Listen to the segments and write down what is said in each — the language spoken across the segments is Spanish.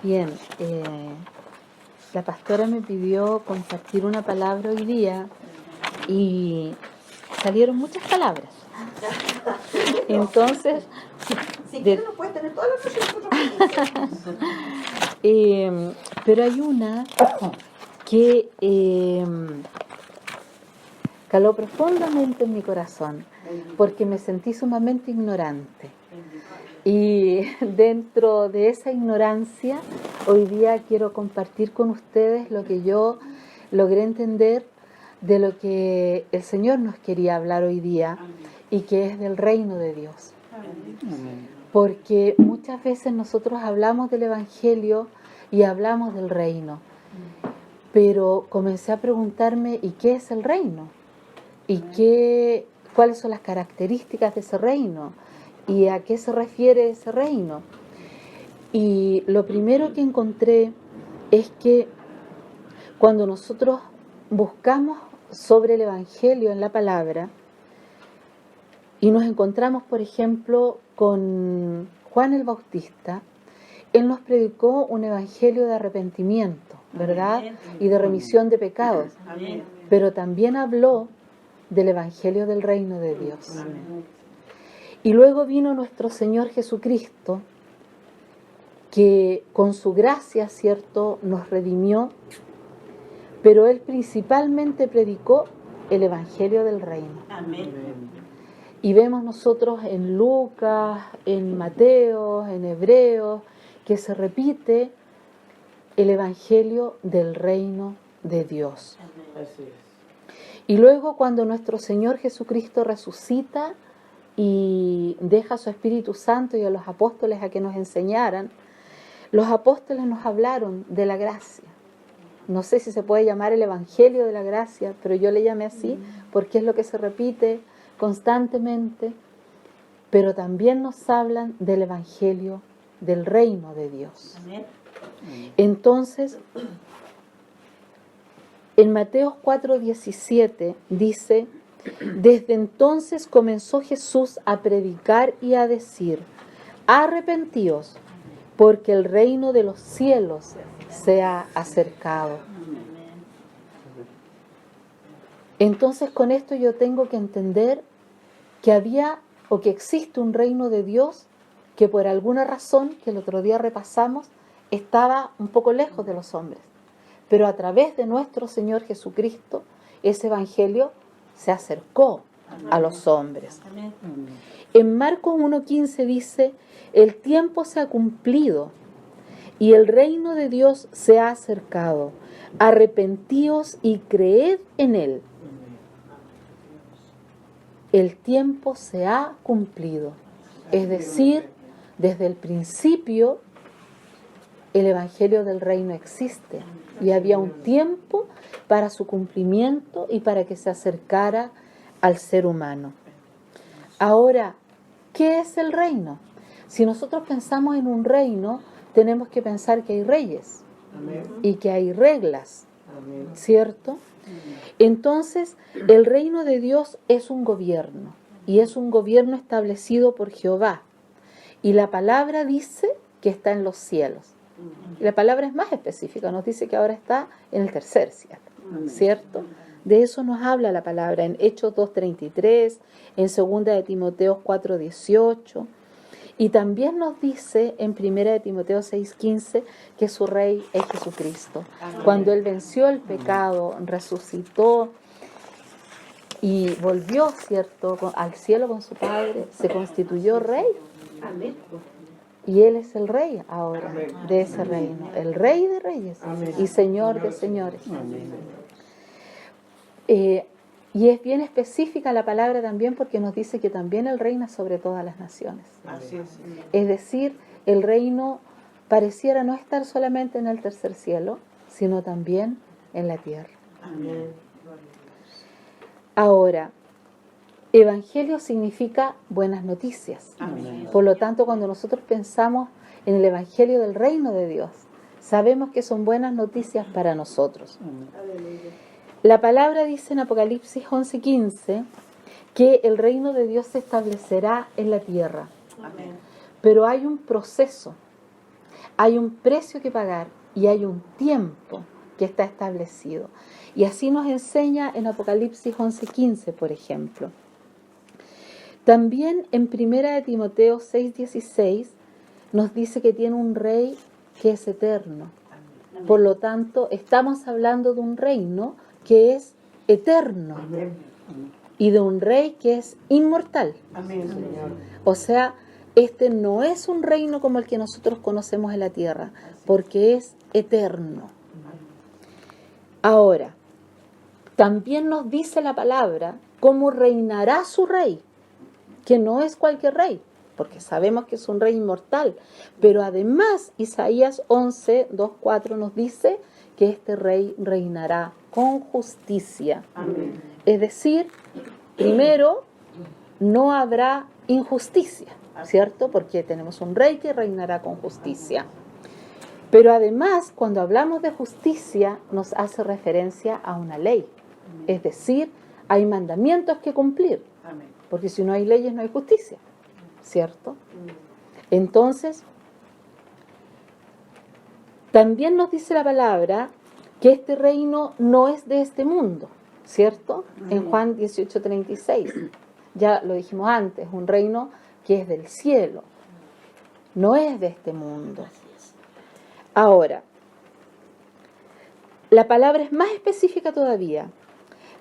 Bien, la pastora me pidió compartir una palabra hoy día y salieron muchas palabras. Entonces, si quieres no puedes tener todas las cosas. pero hay una que caló profundamente en mi corazón porque me sentí sumamente ignorante. Y dentro de esa ignorancia, hoy día quiero compartir con ustedes lo que yo logré entender de lo que el Señor nos quería hablar hoy día y que es del reino de Dios. Porque muchas veces nosotros hablamos del Evangelio y hablamos del reino, pero comencé a preguntarme, ¿y qué es el reino? ¿Y cuáles son las características de ese reino? ¿Y a qué se refiere ese reino? Y lo primero que encontré es que cuando nosotros buscamos sobre el Evangelio en la palabra y nos encontramos, por ejemplo, con Juan el Bautista, él nos predicó un evangelio de arrepentimiento, ¿verdad? Y de remisión de pecados. Pero también habló del evangelio del reino de Dios. Y luego vino nuestro Señor Jesucristo, que con su gracia, ¿cierto?, nos redimió, pero Él principalmente predicó el evangelio del reino. Amén. Y vemos nosotros en Lucas, en Mateo, en Hebreos, que se repite el evangelio del reino de Dios. Así es. Y luego cuando nuestro Señor Jesucristo resucita y deja a su Espíritu Santo y a los apóstoles a que nos enseñaran, los apóstoles nos hablaron de la gracia. No sé si se puede llamar el evangelio de la gracia, pero yo le llamé así porque es lo que se repite constantemente, pero también nos hablan del evangelio del reino de Dios. Entonces, en Mateo 4:17 dice: desde entonces comenzó Jesús a predicar y a decir: arrepentíos, porque el reino de los cielos se ha acercado. Entonces, con esto yo tengo que entender que había o que existe un reino de Dios que por alguna razón, que el otro día repasamos, estaba un poco lejos de los hombres. Pero a través de nuestro Señor Jesucristo, ese evangelio se acercó a los hombres. En Marcos 1:15 dice: el tiempo se ha cumplido y el reino de Dios se ha acercado. Arrepentíos y creed en él. El tiempo se ha cumplido. Es decir, desde el principio el evangelio del reino existe y había un tiempo para su cumplimiento y para que se acercara al ser humano. Ahora, ¿qué es el reino? Si nosotros pensamos en un reino, tenemos que pensar que hay reyes y que hay reglas, ¿cierto? Entonces, el reino de Dios es un gobierno y es un gobierno establecido por Jehová. Y la palabra dice que está en los cielos. Y la palabra es más específica, nos dice que ahora está en el tercer cielo, ¿cierto? De eso nos habla la palabra en Hechos 2:33, en 2 de Timoteo 4:18, y también nos dice en 1 de Timoteo 6:15 que su rey es Jesucristo. Cuando Él venció el pecado, resucitó y volvió, ¿cierto?, al cielo con su Padre, se constituyó rey. Amén. Y Él es el rey ahora de ese reino, el rey de reyes y señor de señores. Y es bien específica la palabra también porque nos dice que también Él reina sobre todas las naciones. Es decir, el reino pareciera no estar solamente en el tercer cielo, sino también en la tierra. Ahora, evangelio significa buenas noticias. Por lo tanto, cuando nosotros pensamos en el evangelio del reino de Dios, sabemos que son buenas noticias para nosotros. La palabra dice en Apocalipsis 11:15 que el reino de Dios se establecerá en la tierra. Amén. Pero hay un proceso, hay un precio que pagar y hay un tiempo que está establecido. Y así nos enseña en Apocalipsis 11:15, por ejemplo. También en 1 de Timoteo 6:16 nos dice que tiene un rey que es eterno. Por lo tanto, estamos hablando de un reino que es eterno y de un rey que es inmortal. Amén, Señor. O sea, este no es un reino como el que nosotros conocemos en la tierra, porque es eterno. Ahora, también nos dice la palabra cómo reinará su rey, que no es cualquier rey, porque sabemos que es un rey inmortal, pero además Isaías 11:2-4 nos dice que este rey reinará con justicia. Amén. Es decir, primero, no habrá injusticia, ¿cierto? Porque tenemos un rey que reinará con justicia. Pero además, cuando hablamos de justicia, nos hace referencia a una ley. Es decir, hay mandamientos que cumplir, Amén. porque si no hay leyes no hay justicia, ¿cierto? Entonces, también nos dice la palabra que este reino no es de este mundo, ¿cierto? En Juan 18:36, ya lo dijimos antes, un reino que es del cielo, no es de este mundo. Ahora, la palabra es más específica todavía,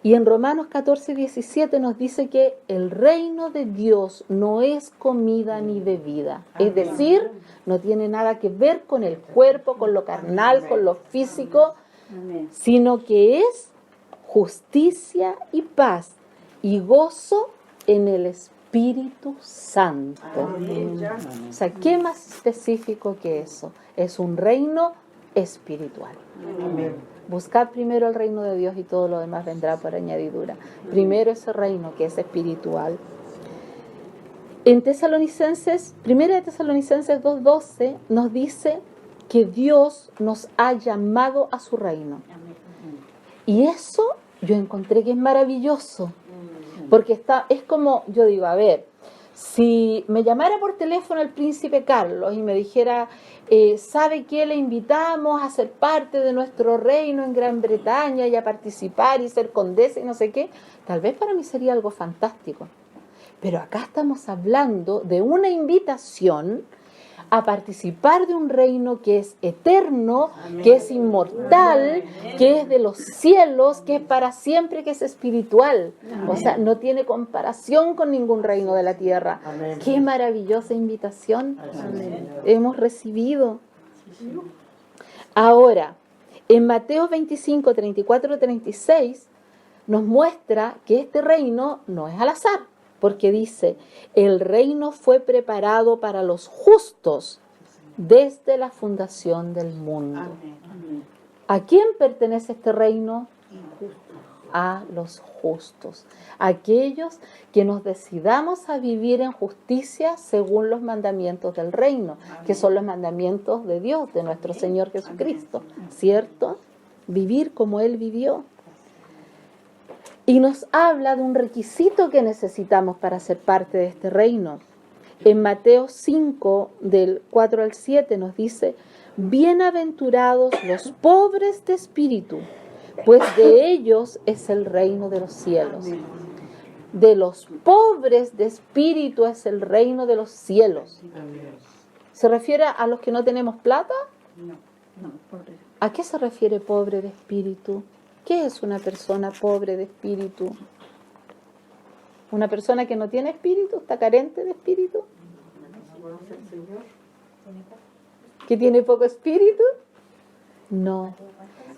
y en Romanos 14:17 nos dice que el reino de Dios no es comida ni bebida, es decir, no tiene nada que ver con el cuerpo, con lo carnal, con lo físico, sino que es justicia y paz y gozo en el Espíritu Santo. O sea, ¿qué más específico que eso? Es un reino espiritual. Amén. Buscad primero el reino de Dios y todo lo demás vendrá por añadidura. Primero ese reino que es espiritual. En Tesalonicenses, 1 de Tesalonicenses 2:12 nos dice que Dios nos ha llamado a su reino. Y eso yo encontré que es maravilloso. Porque es como, yo digo, a ver, si me llamara por teléfono el príncipe Carlos y me dijera, ¿sabe qué? Le invitamos a ser parte de nuestro reino en Gran Bretaña y a participar y ser condesa y no sé qué, tal vez para mí sería algo fantástico. Pero acá estamos hablando de una invitación a participar de un reino que es eterno, que es inmortal, que es de los cielos, que es para siempre, que es espiritual. O sea, no tiene comparación con ningún reino de la tierra. Qué maravillosa invitación hemos recibido. Ahora, en Mateo 25, 34, 36 nos muestra que este reino no es al azar. Porque dice, el reino fue preparado para los justos desde la fundación del mundo. ¿A quién pertenece este reino? A los justos. Aquellos que nos decidamos a vivir en justicia según los mandamientos del reino, que son los mandamientos de Dios, de nuestro Señor Jesucristo, ¿cierto? Vivir como Él vivió. Y nos habla de un requisito que necesitamos para ser parte de este reino. En Mateo 5, del 4 al 7, nos dice, bienaventurados los pobres de espíritu, pues de ellos es el reino de los cielos. De los pobres de espíritu es el reino de los cielos. ¿Se refiere a los que no tenemos plata? No, pobre. ¿A qué se refiere pobre de espíritu? ¿Qué es una persona pobre de espíritu? ¿Una persona que no tiene espíritu? ¿Está carente de espíritu? ¿Que tiene poco espíritu? No.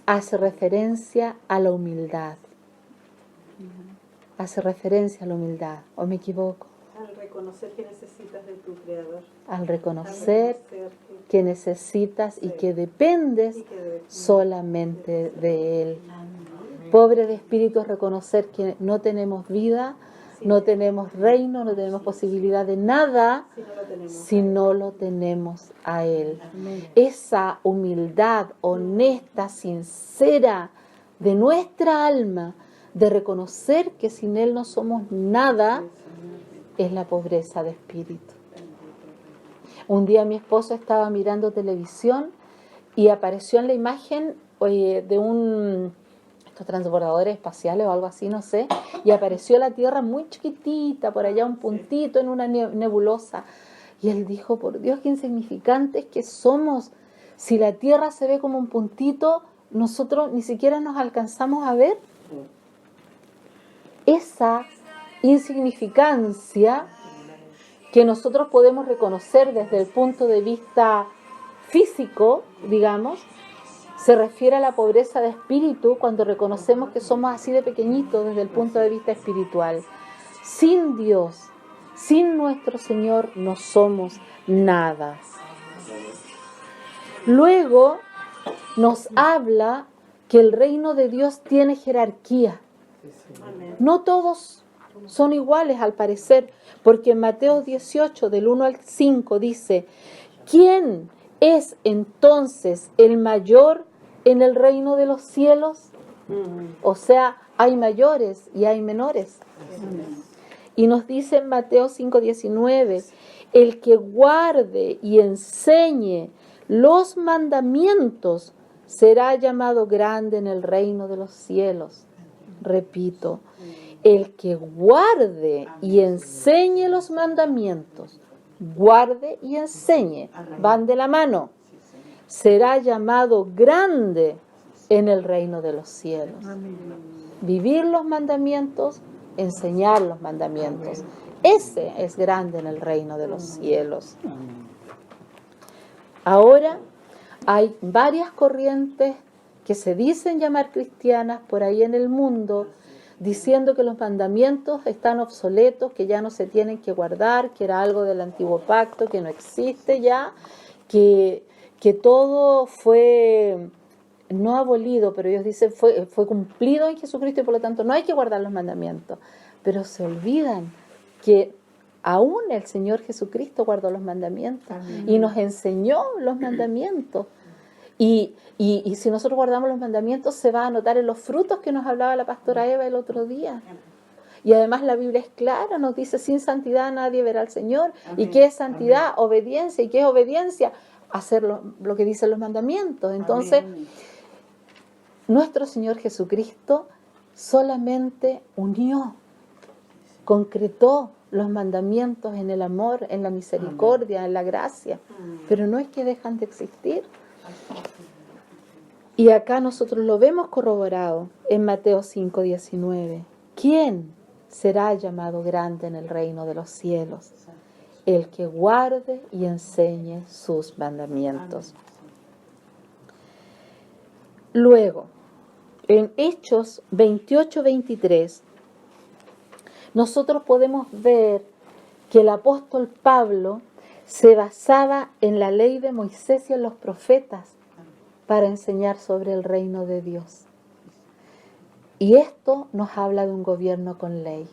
Hace referencia a la humildad. Hace referencia a la humildad. ¿O me equivoco? Al reconocer que necesitas de tu Creador. Al reconocer que necesitas y que dependes solamente de Él. Pobre de espíritu es reconocer que no tenemos vida, no tenemos reino, no tenemos posibilidad de nada si no lo tenemos a Él. Esa humildad honesta, sincera de nuestra alma, de reconocer que sin Él no somos nada, es la pobreza de espíritu. Un día mi esposo estaba mirando televisión y apareció en la imagen de estos transbordadores espaciales o algo así, no sé, y apareció la Tierra muy chiquitita, por allá un puntito en una nebulosa. Y él dijo, por Dios, qué insignificantes que somos. Si la Tierra se ve como un puntito, nosotros ni siquiera nos alcanzamos a ver. Esa insignificancia que nosotros podemos reconocer desde el punto de vista físico, digamos, se refiere a la pobreza de espíritu cuando reconocemos que somos así de pequeñitos desde el punto de vista espiritual. Sin Dios, sin nuestro Señor, no somos nada. Luego nos habla que el reino de Dios tiene jerarquía. No todos son iguales al parecer, porque en Mateo 18, del 1 al 5, dice, ¿quién es entonces el mayor en el reino de los cielos? O sea, hay mayores y hay menores. Y nos dice en Mateo 5:19, el que guarde y enseñe los mandamientos será llamado grande en el reino de los cielos. Repito, el que guarde y enseñe los mandamientos, guarde y enseñe, van de la mano, será llamado grande en el reino de los cielos. Vivir los mandamientos, enseñar los mandamientos, ese es grande en el reino de los cielos. Ahora hay varias corrientes que se dicen llamar cristianas por ahí en el mundo, diciendo que los mandamientos están obsoletos, que ya no se tienen que guardar, que era algo del antiguo pacto, que no existe ya, que todo fue no abolido, pero ellos dicen fue cumplido en Jesucristo y por lo tanto no hay que guardar los mandamientos. Pero se olvidan que aún el Señor Jesucristo guardó los mandamientos y nos enseñó los mandamientos. Y si nosotros guardamos los mandamientos, se va a notar en los frutos que nos hablaba la pastora Eva el otro día. Y además la Biblia es clara, nos dice, sin santidad nadie verá al Señor. ¿Y qué es santidad? Obediencia. ¿Y qué es obediencia? Hacer lo que dicen los mandamientos. Entonces, nuestro Señor Jesucristo solamente unió, concretó los mandamientos en el amor, en la misericordia, en la gracia. Pero no es que dejan de existir. Y acá nosotros lo vemos corroborado en Mateo 5:19. ¿Quién será llamado grande en el reino de los cielos? El que guarde y enseñe sus mandamientos. Luego, en Hechos 28:23, nosotros podemos ver que el apóstol Pablo se basaba en la ley de Moisés y en los profetas para enseñar sobre el reino de Dios. Y esto nos habla de un gobierno con ley.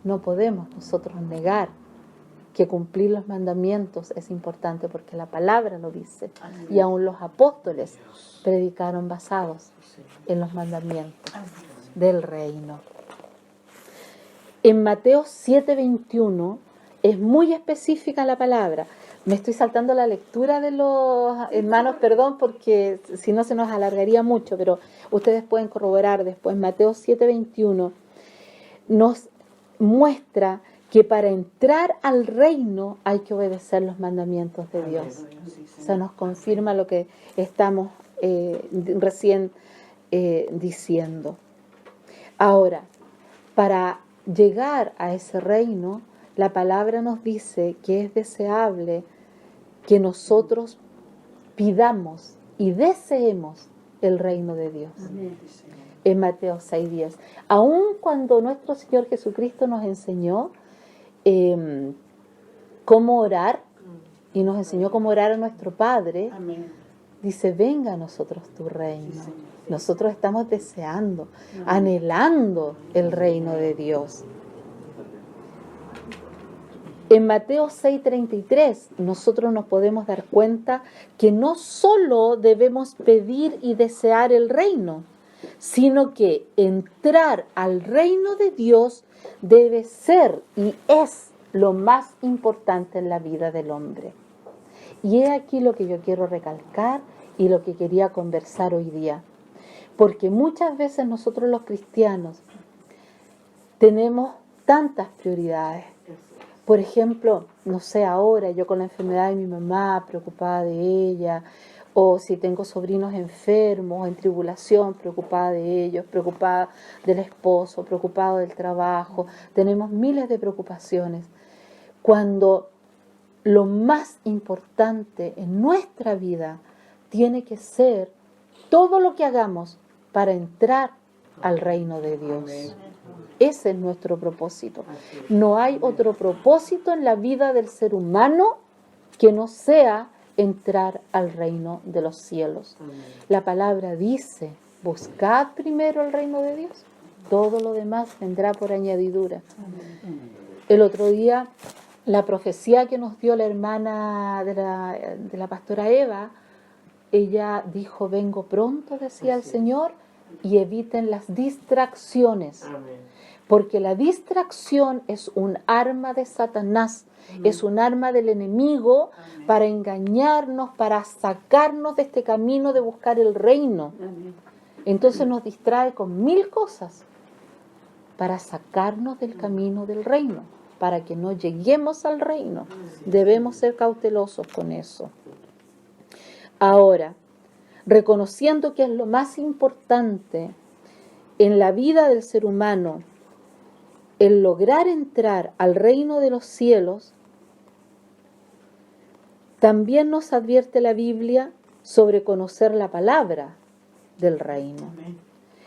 No podemos nosotros negar que cumplir los mandamientos es importante porque la palabra lo dice. Y aún los apóstoles predicaron basados en los mandamientos del reino. En Mateo 7:21 es muy específica la palabra. Me estoy saltando la lectura de los hermanos, perdón, porque si no se nos alargaría mucho, pero ustedes pueden corroborar después. Mateo 7:21 nos muestra que para entrar al reino hay que obedecer los mandamientos de Dios. O sea, nos confirma lo que estamos recién diciendo. Ahora, para llegar a ese reino, la palabra nos dice que es deseable que nosotros pidamos y deseemos el reino de Dios. En Mateo 6:10. Aun cuando nuestro Señor Jesucristo nos enseñó cómo orar y nos enseñó cómo orar a nuestro Padre, dice, venga a nosotros tu reino. Nosotros estamos deseando, anhelando el reino de Dios. En Mateo 6:33 nosotros nos podemos dar cuenta que no solo debemos pedir y desear el reino, sino que entrar al reino de Dios debe ser y es lo más importante en la vida del hombre. Y es aquí lo que yo quiero recalcar y lo que quería conversar hoy día. Porque muchas veces nosotros los cristianos tenemos tantas prioridades. Por ejemplo, no sé, ahora yo con la enfermedad de mi mamá, preocupada de ella, o si tengo sobrinos enfermos, en tribulación, preocupada de ellos, preocupada del esposo, preocupada del trabajo. Tenemos miles de preocupaciones. Cuando lo más importante en nuestra vida tiene que ser todo lo que hagamos para entrar al reino de Dios. Ese es nuestro propósito. No hay otro propósito en la vida del ser humano que no sea entrar al reino de los cielos. La palabra dice, buscad primero el reino de Dios, todo lo demás vendrá por añadidura. El otro día, la profecía que nos dio la hermana de la pastora Eva, ella dijo, vengo pronto, decía el Señor, y eviten las distracciones. Porque la distracción es un arma de Satanás, es un arma del enemigo para engañarnos, para sacarnos de este camino de buscar el reino. Entonces nos distrae con mil cosas para sacarnos del camino del reino, para que no lleguemos al reino. Debemos ser cautelosos con eso. Ahora, reconociendo que es lo más importante en la vida del ser humano, el lograr entrar al reino de los cielos, también nos advierte la Biblia sobre conocer la palabra del reino.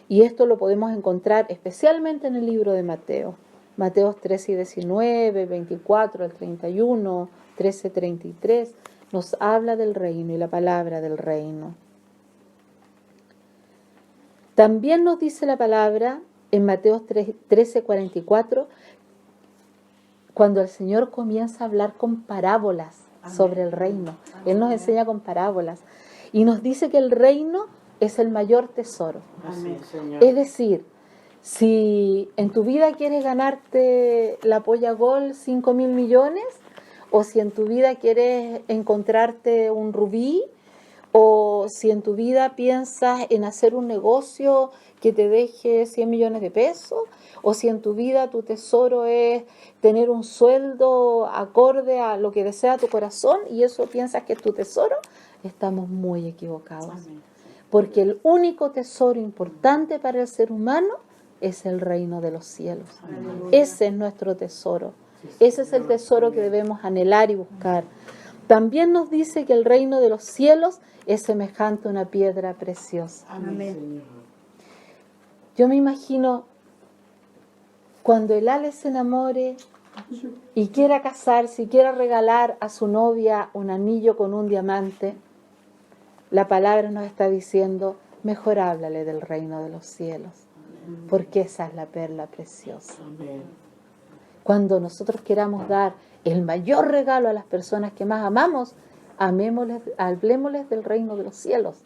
Y esto lo podemos encontrar especialmente en el libro de Mateo. Mateos 13 y 19, 24 al 31, 13, 33, nos habla del reino y la palabra del reino. También nos dice la palabra en Mateo 13, 44, cuando el Señor comienza a hablar con parábolas sobre el reino. Él nos enseña con parábolas y nos dice que el reino es el mayor tesoro. Es decir, si en tu vida quieres ganarte la polla gol 5.000 millones, o si en tu vida quieres encontrarte un rubí, o si en tu vida piensas en hacer un negocio que te deje 100 millones de pesos, o si en tu vida tu tesoro es tener un sueldo acorde a lo que desea tu corazón y eso piensas que es tu tesoro, estamos muy equivocados. Porque el único tesoro importante para el ser humano es el reino de los cielos. Ese es nuestro tesoro. Ese es el tesoro que debemos anhelar y buscar. También nos dice que el reino de los cielos es semejante a una piedra preciosa. Amén. Yo me imagino cuando el Ale se enamore y quiera casarse y quiera regalar a su novia un anillo con un diamante, la palabra nos está diciendo, mejor háblale del reino de los cielos, porque esa es la perla preciosa. Cuando nosotros queramos dar el mayor regalo a las personas que más amamos, hablémosles del reino de los cielos,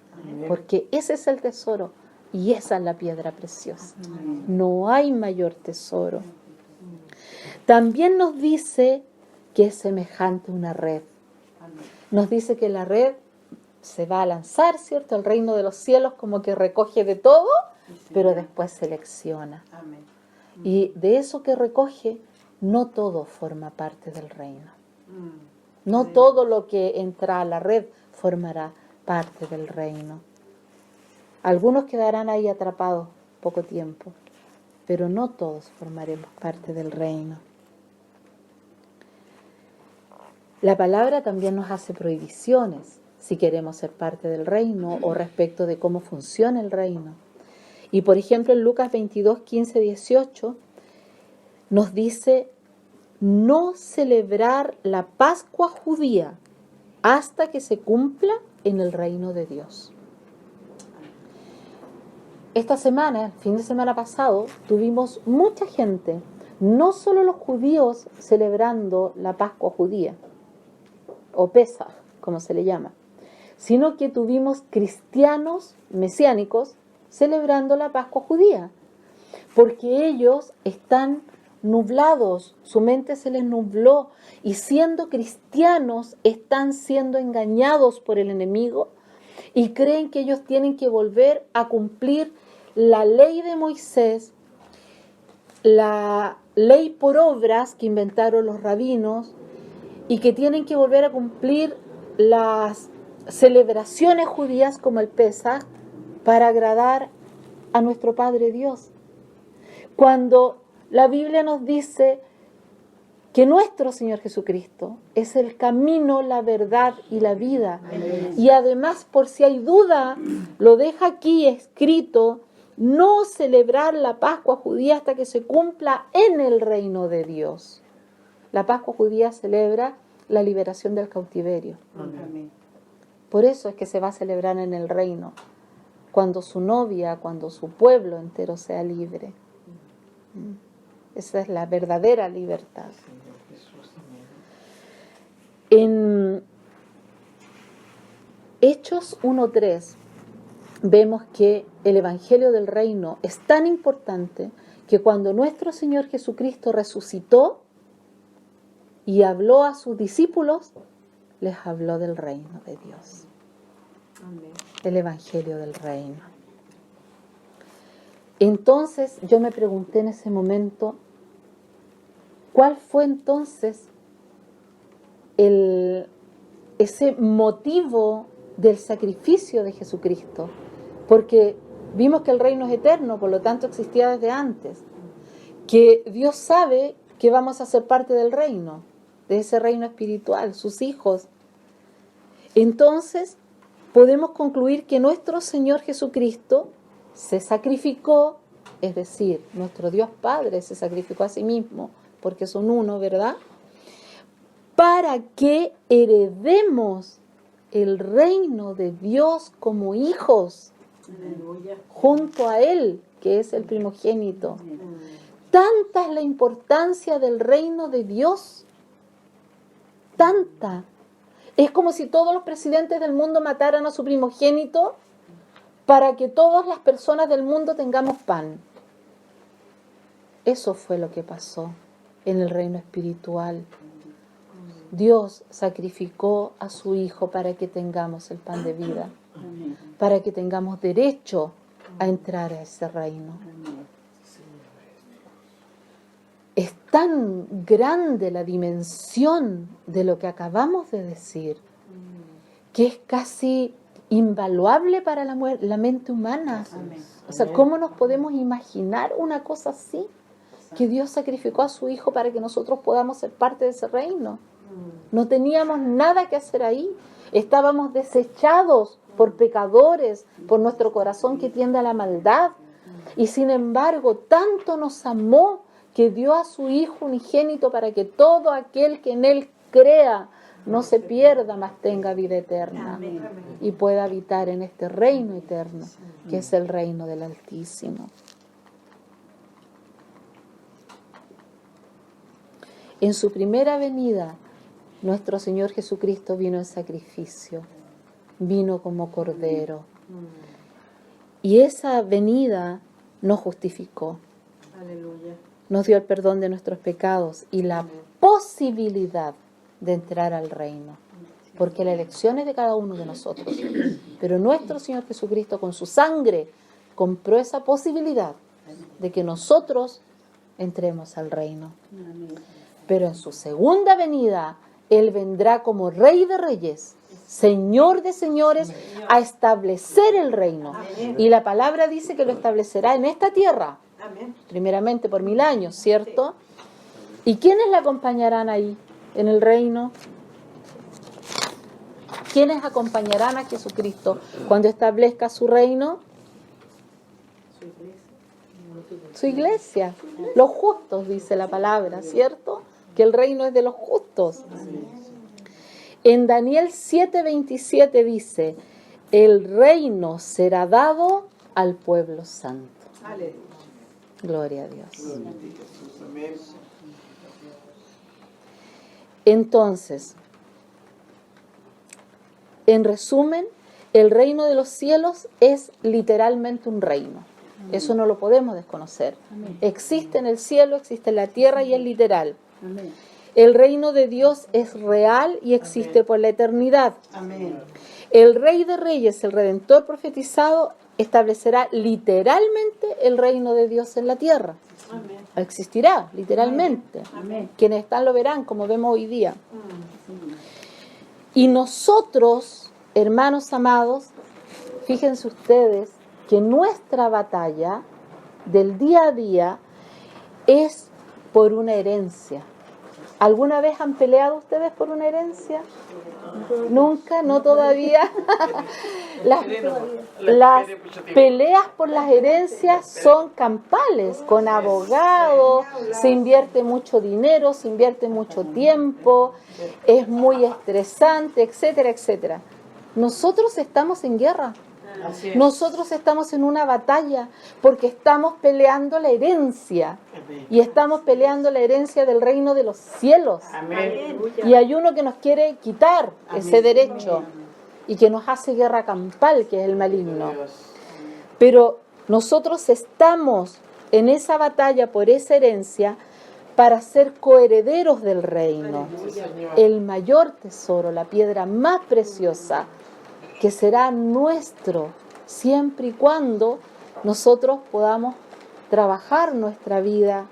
porque ese es el tesoro y esa es la piedra preciosa. No hay mayor tesoro. También nos dice que es semejante a una red. Nos dice que la red se va a lanzar, ¿cierto? El reino de los cielos como que recoge de todo, pero después selecciona. Y de eso que recoge, no todo forma parte del reino. No todo lo que entra a la red formará parte del reino. Algunos quedarán ahí atrapados poco tiempo, pero no todos formaremos parte del reino. La palabra también nos hace prohibiciones si queremos ser parte del reino o respecto de cómo funciona el reino. Y por ejemplo en Lucas 22, 15, 18 nos dice no celebrar la Pascua judía hasta que se cumpla en el reino de Dios. Esta semana, el fin de semana pasado, tuvimos mucha gente, no solo los judíos celebrando la Pascua judía, o Pesaj, como se le llama, sino que tuvimos cristianos mesiánicos celebrando la Pascua judía, porque ellos están nublados, su mente se les nubló, y siendo cristianos están siendo engañados por el enemigo y creen que ellos tienen que volver a cumplir la ley de Moisés, la ley por obras que inventaron los rabinos, y que tienen que volver a cumplir las celebraciones judías como el Pesaj para agradar a nuestro Padre Dios. Cuando la Biblia nos dice que nuestro Señor Jesucristo es el camino, la verdad y la vida. Y además, por si hay duda, lo deja aquí escrito: no celebrar la Pascua judía hasta que se cumpla en el reino de Dios. La Pascua judía celebra la liberación del cautiverio. Amén. Por eso es que se va a celebrar en el reino, cuando su novia, cuando su pueblo entero sea libre. Esa es la verdadera libertad. En Hechos 1:3 vemos que el Evangelio del Reino es tan importante que cuando nuestro Señor Jesucristo resucitó y habló a sus discípulos, les habló del reino de Dios. Amén. El Evangelio del Reino. Entonces yo me pregunté en ese momento, ¿cuál fue entonces ese motivo del sacrificio de Jesucristo? Porque vimos que el reino es eterno, por lo tanto existía desde antes. Que Dios sabe que vamos a ser parte del reino, de ese reino espiritual, sus hijos. Entonces podemos concluir que nuestro Señor Jesucristo se sacrificó, es decir, nuestro Dios Padre se sacrificó a sí mismo, porque son uno, ¿verdad? Para que heredemos el reino de Dios como hijos, Aleluya. junto a Él, que es el primogénito. Tanta es la importancia del reino de Dios, tanta. Es como si todos los presidentes del mundo mataran a su primogénito para que todas las personas del mundo tengamos pan. Eso fue lo que pasó en el reino espiritual. Dios sacrificó a su Hijo para que tengamos el pan de vida, para que tengamos derecho a entrar a ese reino. Es tan grande la dimensión de lo que acabamos de decir, que es casi invaluable para la mente humana. O sea, ¿cómo nos podemos imaginar una cosa así? Que Dios sacrificó a su Hijo para que nosotros podamos ser parte de ese reino. No teníamos nada que hacer ahí. Estábamos desechados por pecadores, por nuestro corazón que tiende a la maldad. Y sin embargo, tanto nos amó que dio a su Hijo unigénito para que todo aquel que en Él crea no se pierda, mas tenga vida eterna y pueda habitar en este reino eterno, que es el reino del Altísimo. En su primera venida, nuestro Señor Jesucristo vino en sacrificio, vino como Cordero. Y esa venida nos justificó. Aleluya. Nos dio el perdón de nuestros pecados y la posibilidad de entrar al reino. Porque la elección es de cada uno de nosotros. Pero nuestro Señor Jesucristo con su sangre compró esa posibilidad de que nosotros entremos al reino. Pero en su segunda venida, Él vendrá como Rey de Reyes, Señor de Señores, a establecer el reino. Y la palabra dice que lo establecerá en esta tierra, primeramente por 1000 años, ¿cierto? ¿Y quiénes le acompañarán ahí, en el reino? ¿Quiénes acompañarán a Jesucristo cuando establezca su reino? Su iglesia. Los justos, dice la palabra, ¿cierto? Que el reino es de los justos. En Daniel 7:27 dice: el reino será dado al pueblo santo. Aleluya. Gloria a Dios. Entonces, en resumen, El reino de los cielos es literalmente un reino. Eso no lo podemos desconocer. Existe en el cielo, existe en la tierra y es literal. El reino de Dios es real y existe por la eternidad. El Rey de Reyes, el Redentor profetizado, establecerá literalmente el reino de Dios en la tierra. Existirá, literalmente. Quienes están lo verán, como vemos hoy día. Y nosotros, hermanos amados, fíjense ustedes que nuestra batalla del día a día es por una herencia. ¿Alguna vez han peleado ustedes por una herencia? ¿Nunca? ¿No todavía? Las peleas por las herencias son campales, con abogados, se invierte mucho dinero, se invierte mucho tiempo, es muy estresante, etcétera, etcétera. Nosotros estamos en guerra. Nosotros estamos en una batalla porque estamos peleando la herencia y estamos peleando la herencia del reino de los cielos. Y hay uno que nos quiere quitar ese derecho y que nos hace guerra campal, que es el maligno. Pero nosotros estamos en esa batalla por esa herencia para ser coherederos del reino, el mayor tesoro, la piedra más preciosa, que será nuestro siempre y cuando nosotros podamos trabajar nuestra vida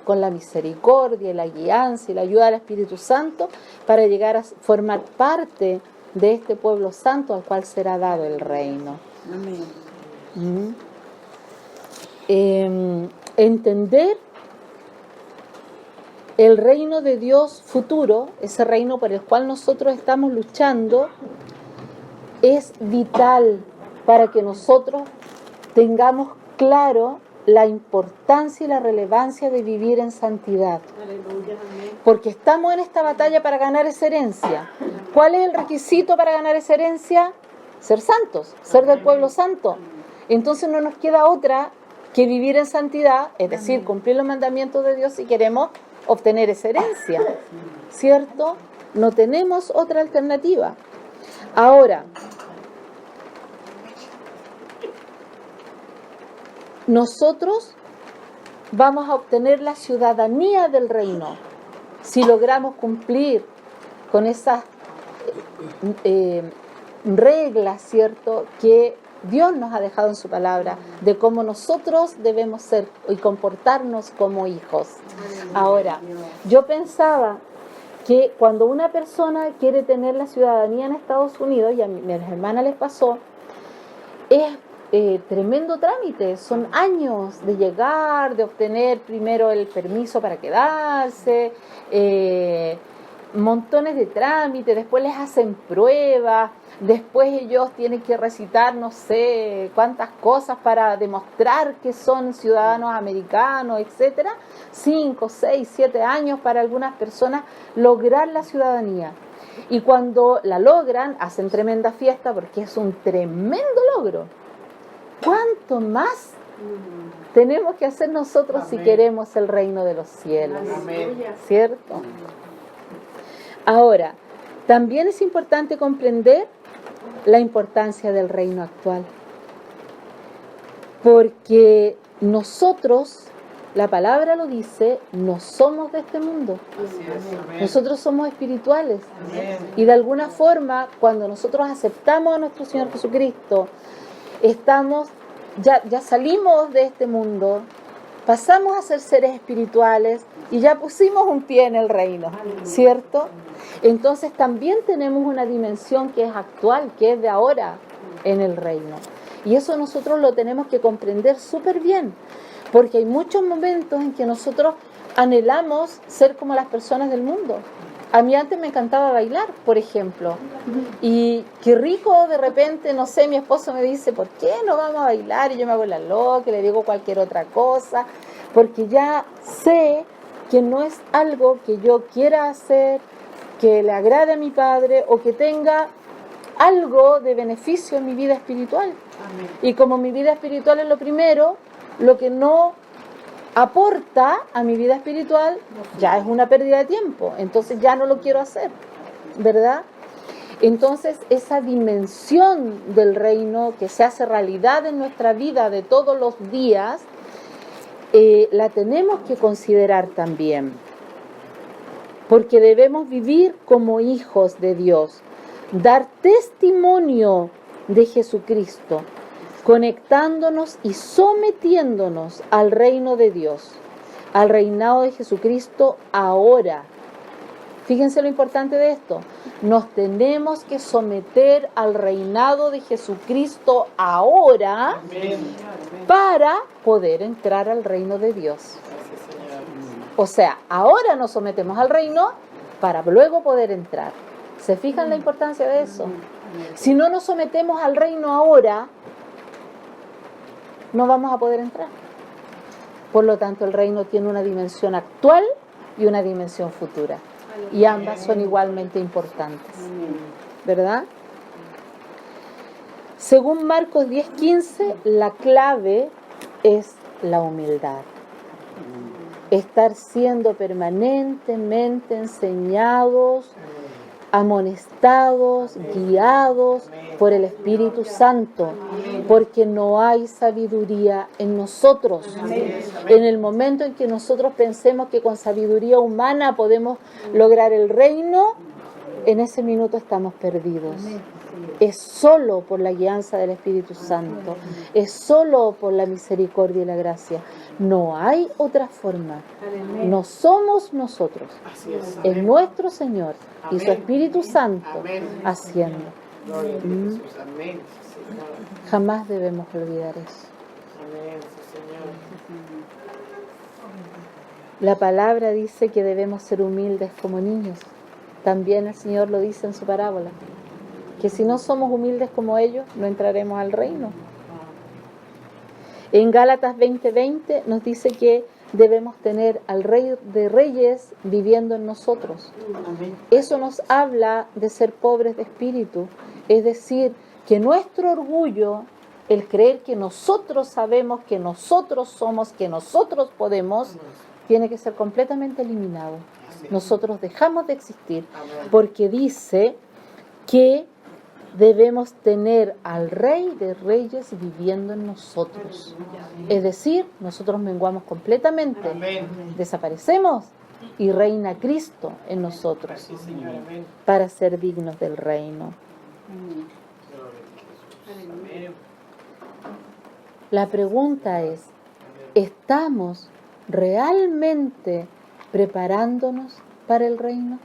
con la misericordia y la guianza y la ayuda del Espíritu Santo para llegar a formar parte de este pueblo santo al cual será dado el reino. Entender el reino de Dios futuro, ese reino por el cual nosotros estamos luchando, es vital para que nosotros tengamos claro la importancia y la relevancia de vivir en santidad. Porque estamos en esta batalla para ganar esa herencia. ¿Cuál es el requisito para ganar esa herencia? Ser santos, ser del pueblo santo. Entonces no nos queda otra que vivir en santidad, es decir, cumplir los mandamientos de Dios si queremos obtener esa herencia. ¿Cierto? No tenemos otra alternativa. Ahora, nosotros vamos a obtener la ciudadanía del reino si logramos cumplir con esas reglas, ¿cierto?, que Dios nos ha dejado en su palabra de cómo nosotros debemos ser y comportarnos como hijos. Ahora, yo pensaba que cuando una persona quiere tener la ciudadanía en Estados Unidos, y a mis hermanas les pasó, es tremendo trámite, son años de llegar, de obtener primero el permiso para quedarse, montones de trámites, después les hacen pruebas, después ellos tienen que recitar no sé cuántas cosas para demostrar que son ciudadanos americanos, etcétera. 5, 6, 7 años para algunas personas lograr la ciudadanía. Y cuando la logran, hacen tremenda fiesta porque es un tremendo logro. ¿Cuánto más tenemos que hacer nosotros si queremos el reino de los cielos? ¿Cierto? Ahora, también es importante comprender la importancia del reino actual. Porque nosotros, la palabra lo dice, no somos de este mundo. Nosotros somos espirituales. Y de alguna forma, cuando nosotros aceptamos a nuestro Señor Jesucristo, ya salimos de este mundo, pasamos a ser seres espirituales y ya pusimos un pie en el reino, ¿cierto? Entonces también tenemos una dimensión que es actual, que es de ahora en el reino. Y eso nosotros lo tenemos que comprender súper bien, porque hay muchos momentos en que nosotros anhelamos ser como las personas del mundo. A mí antes me encantaba bailar, por ejemplo, y qué rico de repente, no sé, mi esposo me dice, ¿por qué no vamos a bailar? Y yo me hago la loca, le digo cualquier otra cosa, porque ya sé que no es algo que yo quiera hacer, que le agrade a mi Padre o que tenga algo de beneficio en mi vida espiritual. Amén. Y como mi vida espiritual es lo primero, lo que no aporta a mi vida espiritual ya es una pérdida de tiempo, entonces ya no lo quiero hacer, ¿verdad? Entonces, esa dimensión del reino que se hace realidad en nuestra vida de todos los días, la tenemos que considerar también. Porque debemos vivir como hijos de Dios, dar testimonio de Jesucristo, conectándonos y sometiéndonos al reino de Dios, al reinado de Jesucristo ahora. Fíjense lo importante de esto. Nos tenemos que someter al reinado de Jesucristo ahora para poder entrar al reino de Dios. O sea, ahora nos sometemos al reino para luego poder entrar. ¿Se fijan la importancia de eso? Si no nos sometemos al reino ahora, no vamos a poder entrar. Por lo tanto, el reino tiene una dimensión actual y una dimensión futura. Y ambas son igualmente importantes. ¿Verdad? Según Marcos 10:15, la clave es la humildad. Estar siendo permanentemente enseñados, amonestados, guiados por el Espíritu Santo, porque no hay sabiduría en nosotros. En el momento en que nosotros pensemos que con sabiduría humana podemos lograr el reino, en ese minuto estamos perdidos. Es solo por la guianza del Espíritu Santo, es solo por la misericordia y la gracia. No hay otra forma. No somos nosotros, es nuestro Señor y su Espíritu Santo haciendo. Jamás debemos olvidar eso. La palabra dice que debemos ser humildes como niños. También el Señor lo dice en su parábola, que si no somos humildes como ellos, no entraremos al reino. En Gálatas 20:20 nos dice que debemos tener al Rey de Reyes viviendo en nosotros. Eso nos habla de ser pobres de espíritu, es decir, que nuestro orgullo, el creer que nosotros sabemos, que nosotros somos, que nosotros podemos, tiene que ser completamente eliminado. Nosotros dejamos de existir, porque dice que debemos tener al Rey de Reyes viviendo en nosotros. Es decir, nosotros menguamos completamente, desaparecemos y reina Cristo en nosotros para ser dignos del reino. La pregunta es, ¿estamos realmente preparándonos para el reino?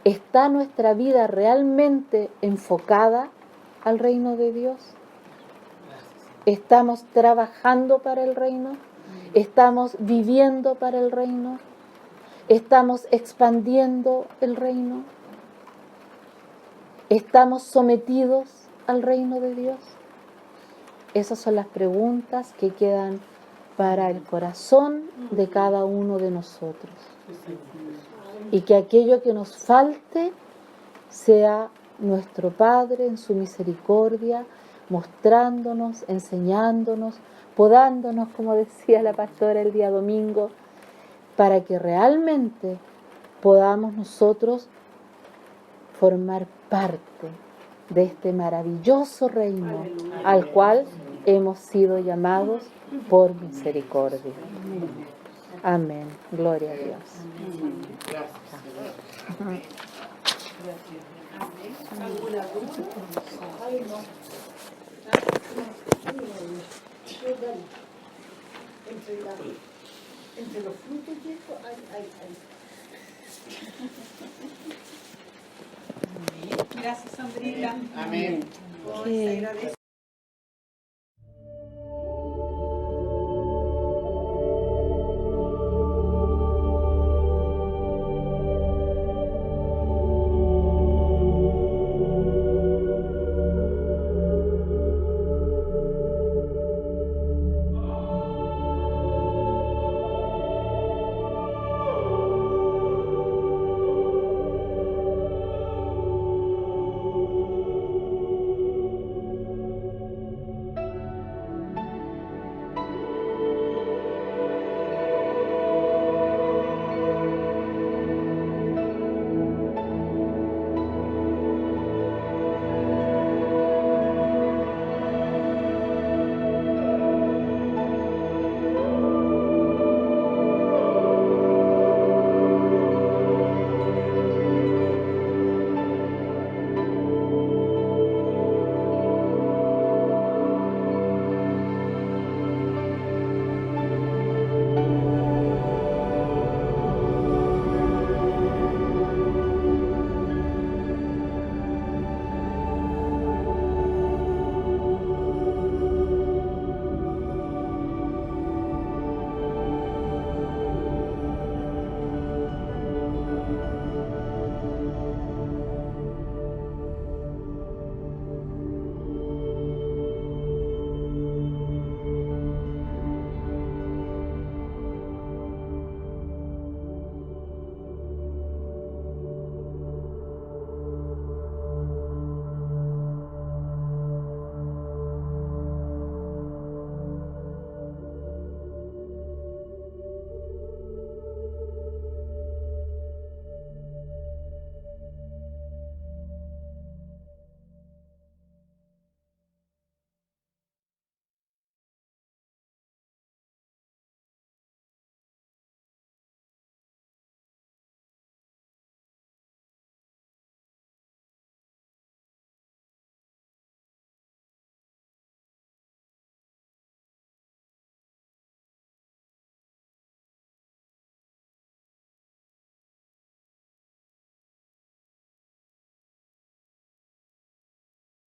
¿Está nuestra vida realmente enfocada al reino de Dios? ¿Estamos trabajando para el reino? ¿Estamos viviendo para el reino? ¿Estamos expandiendo el reino? ¿Estamos sometidos al reino de Dios? Esas son las preguntas que quedan para el corazón de cada uno de nosotros. Y que aquello que nos falte sea nuestro Padre en su misericordia, mostrándonos, enseñándonos, podándonos, como decía la pastora el día domingo, para que realmente podamos nosotros formar parte de este maravilloso reino al cual hemos sido llamados por misericordia. Amén. Gloria a Dios. ¿Alguna duda? Ay, no. Entre los frutos y esto hay. Gracias, Sandrita. Amén. Sí. Se agradece.